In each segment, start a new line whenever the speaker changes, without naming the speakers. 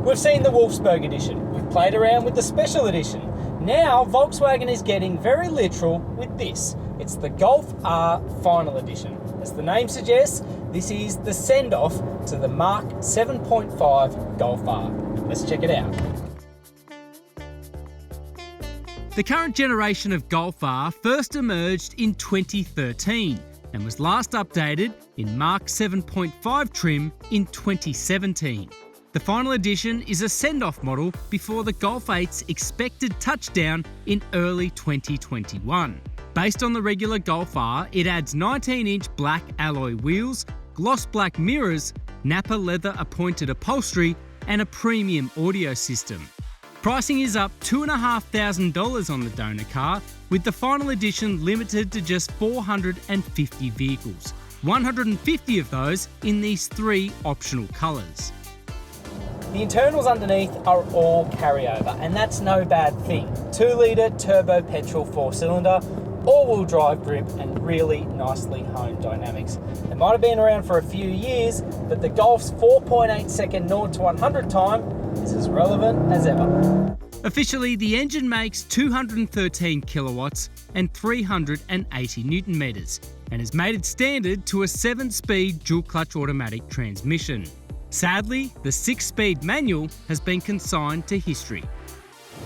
We've seen the Wolfsburg edition, we've played around with the special edition. Now Volkswagen is getting very literal with this. It's the Golf R Final Edition. As the name suggests, this is the send-off to the Mark 7.5 Golf R. Let's check it out.
The current generation of Golf R first emerged in 2013 and was last updated in Mark 7.5 trim in 2017. The Final Edition is a send-off model before the Golf 8's expected touchdown in early 2021. Based on the regular Golf R, it adds 19-inch black alloy wheels, gloss black mirrors, Napa leather appointed upholstery, and a premium audio system. Pricing is up $2,500 on the donor car, with the Final Edition limited to just 450 vehicles, 150 of those in these 3 optional colours.
The internals underneath are all carryover, and that's no bad thing. 2-litre turbo-petrol 4-cylinder, all-wheel drive grip, and really nicely honed dynamics. They might have been around for a few years, but the Golf's 4.8 second 0 to 100 time is as relevant as ever.
Officially, the engine makes 213 kilowatts and 380 newton metres, and has made it standard to a 7-speed dual-clutch automatic transmission. Sadly, the 6-speed manual has been consigned to history.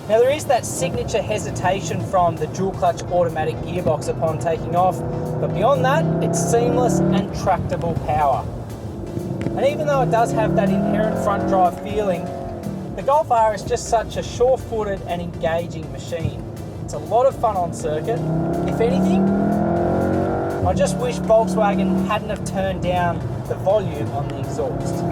Now there is that signature hesitation from the dual-clutch automatic gearbox upon taking off, but beyond that, it's seamless and tractable power. And even though it does have that inherent front drive feeling, the Golf R is just such a sure-footed and engaging machine. It's a lot of fun on circuit. If anything, I just wish Volkswagen hadn't have turned down the volume on the exhaust.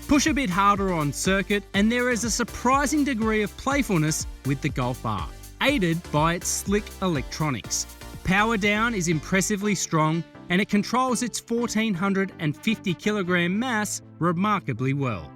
Push a bit harder on circuit and there is a surprising degree of playfulness with the Golf R, aided by its slick electronics. Power down is impressively strong and it controls its 1,450 kilogram mass remarkably well.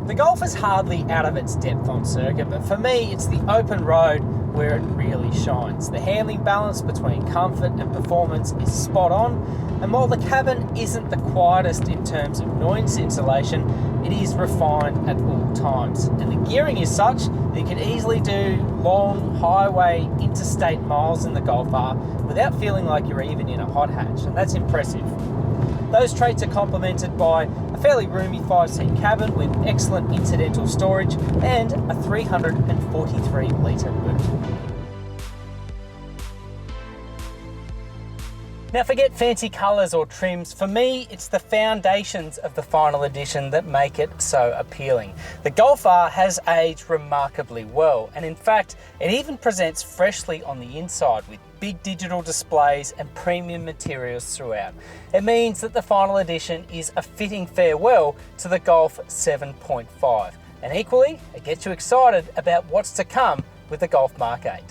The Golf is hardly out of its depth on circuit, but for me it's the open road where it really shines. The handling balance between comfort and performance is spot on, and while the cabin isn't the quietest in terms of noise insulation, it is refined at all times. And the gearing is such that you can easily do long highway interstate miles in the Golf R without feeling like you're even in a hot hatch, and that's impressive. Those traits are complemented by a fairly roomy 5-seat cabin with excellent incidental storage and a 343-litre boot. Now forget fancy colours or trims. For me, it's the foundations of the Final Edition that make it so appealing. The Golf R has aged remarkably well, and in fact, it even presents freshly on the inside with big digital displays and premium materials throughout. It means that the Final Edition is a fitting farewell to the Golf 7.5. And equally, it gets you excited about what's to come with the Golf Mark 8.